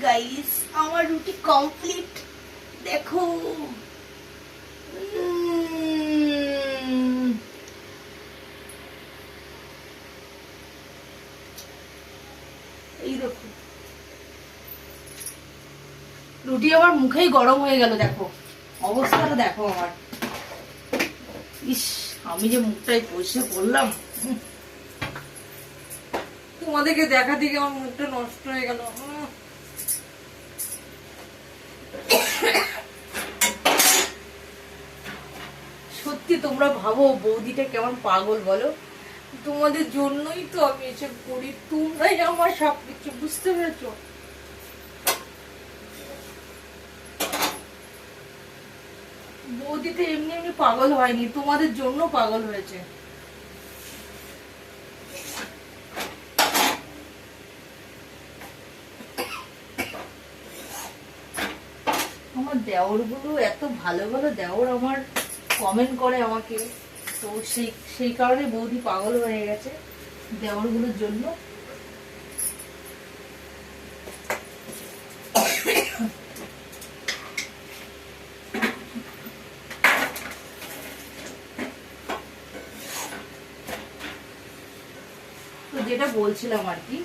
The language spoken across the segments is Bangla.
গাইস আমার রুটি কমপ্লিট দেখো। এই দেখো রুটি আমার মুখেই গরম হয়ে গেল, দেখো অবস্থাটা দেখো আমার। ইস আমি যে মুখটাই বসে পড়লাম, তোমাদেরকে দেখা দিকে আমার মুখটা নষ্ট হয়ে গেল। সত্যি তোমরা ভাবো বৌদিটা কেমন পাগল বলো, তোমাদের জন্যই তো আমি এসব করি, তোমরাই আমার সবকিছু, বুঝতে পেরেছো? বৌদিতে এমনি এমনি পাগল হয়নি, তোমাদের জন্য পাগল হয়েছে। আমার দেওর গুলো এত ভালো ভালো দেওর আমার কমেন্ট করে আমাকে, তো সেই কারণে বৌদি পাগল হয়ে গেছে দেওর গুলোর জন্য। তো যেটা বলছিলাম আর কি,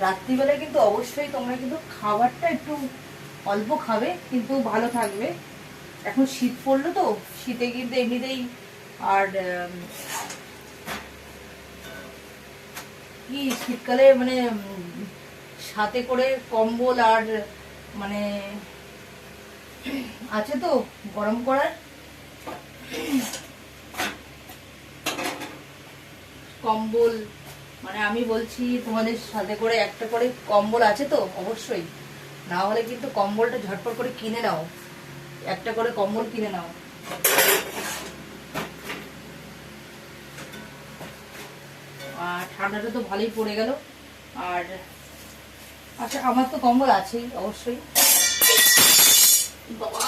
রাত্রিবেলায় কিন্তু অবশ্যই তোমরা কিন্তু খাবারটা একটু অল্প খাবে, কিন্তু ভালো থাকবে। এখন শীত পড়লো তো, শীতে কিন্তু এমনিতেই আর কি শীতকালে মানে সাথে করে কম্বল আর মানে আছে তো গরম করার কম্বল, মানে আমি বলছি তোমাদের সাথে করে একটা করে কম্বল আছে তো অবশ্যই, না হলে কিন্তু কম্বলটা ঝটপট করে কিনে নাও, একটা করে কম্বল কিনে নাও। আর ঠান্ডাটা তো ভালোই পড়ে গেল। আর আচ্ছা আমার তো কম্বল আছেই অবশ্যই। বাবা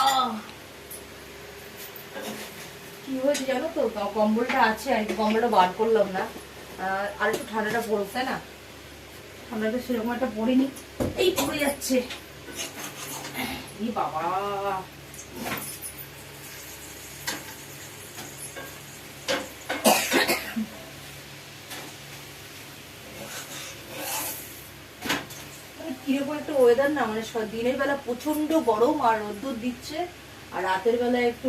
কি হয়েছে জানো তো, কম্বলটা আছে আর কম্বলটা বার করলাম না, আর একটু ঠান্ডাটা পড়ুক, তাই না? ঠান্ডাটা সেরকম একটা পড়িনি, এই পড়ে যাচ্ছে। এই বাবা কিরকম একটা ওয়েদার না, মানে দিনের বেলা প্রচন্ড গরম আর রোদ্দুর দিচ্ছে, আর রাতের বেলা একটু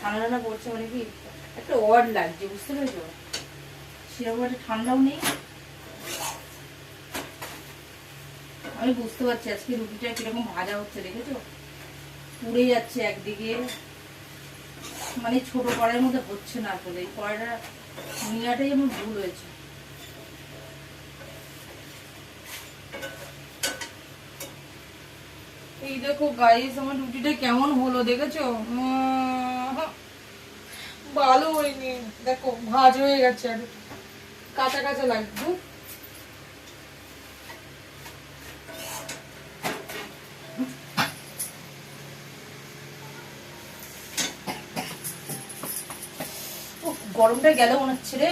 ঠান্ডা ঠান্ডা পড়ছে, মানে কি একটা ওয়ার্ড লাগছে, বুঝতে পেরেছো? সেরকম একটা ঠান্ডাও নেই। আমি বুঝতে পারছি আজকে রুটিটা কিরকম ভাজা হচ্ছে, দেখেছো পুড়ে যাচ্ছে একদিকে, মানে ছোট কড়াইয়ের মধ্যে হচ্ছে না আসলে, এই কড়াইটা নিয়াটাই আমার ভুল হয়েছে। এই দেখো গাইস আমার রুটিটা কেমন হলো দেখেছো, ভালো হয়নি, দেখো ভাজ হয়ে গেছে আর কাঁচা কাঁচা লাগছে। গরমটা গেল মনে হচ্ছে রে।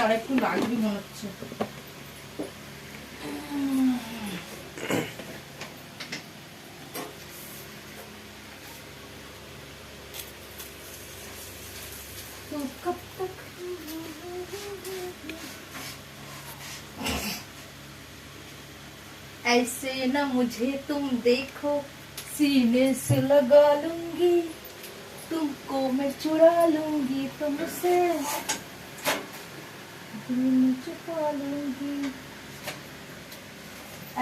আর একটু লাগবে মনে হচ্ছে। तो कब तक ऐसे न मुझे तुम देखो, सीने से लगा लूंगी, तुमको मैं चुरा लूंगी तुमसे, छुपा लूंगी।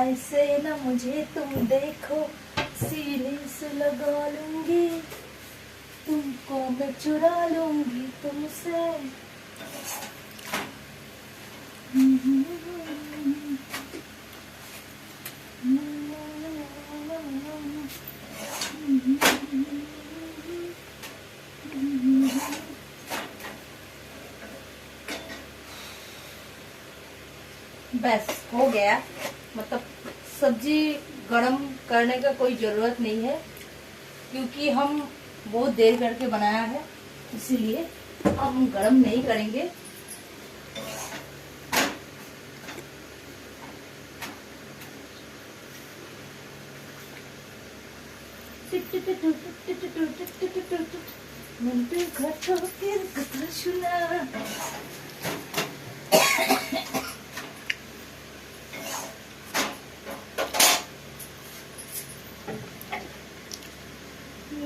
ऐसे न मुझे तुम देखो, सीने से लगा लूंगी, तुमको मैं चुरा लूंगी तुमसे। बस हो गया। मतलब सब्जी गरम करने का कोई जरूरत नहीं है, क्योंकि हम बहुत देर करके बनाया है, इसीलिए हम गरम नहीं करेंगे।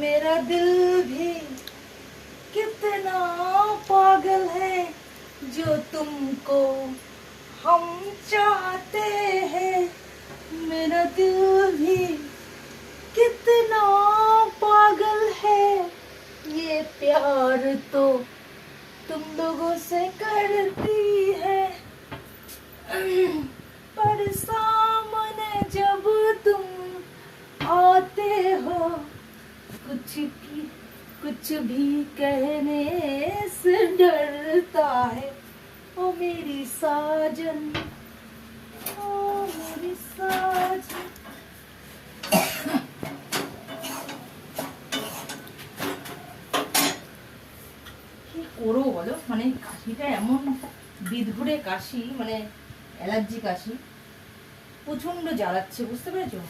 मेरा दिल भी कितना पागल है, जो तुमको हम चाहते हैं। मेरा दिल भी कितना पागल है, ये प्यार तो तुम लोगों से करती है। पर सामने जब तुम आते हो, कुछ भी कहने से डरता है। ओ मेरी साजन, ओ मेरी साजन। কি করবো বলো, মানে কাশিটা এমন বিদঘুরে কাশি, মানে অ্যালার্জি কাশি, প্রচন্ড জ্বালাচ্ছে, বুঝতে পেরেছো?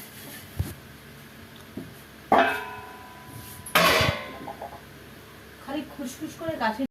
খালি খুশখুশ করে কাশি।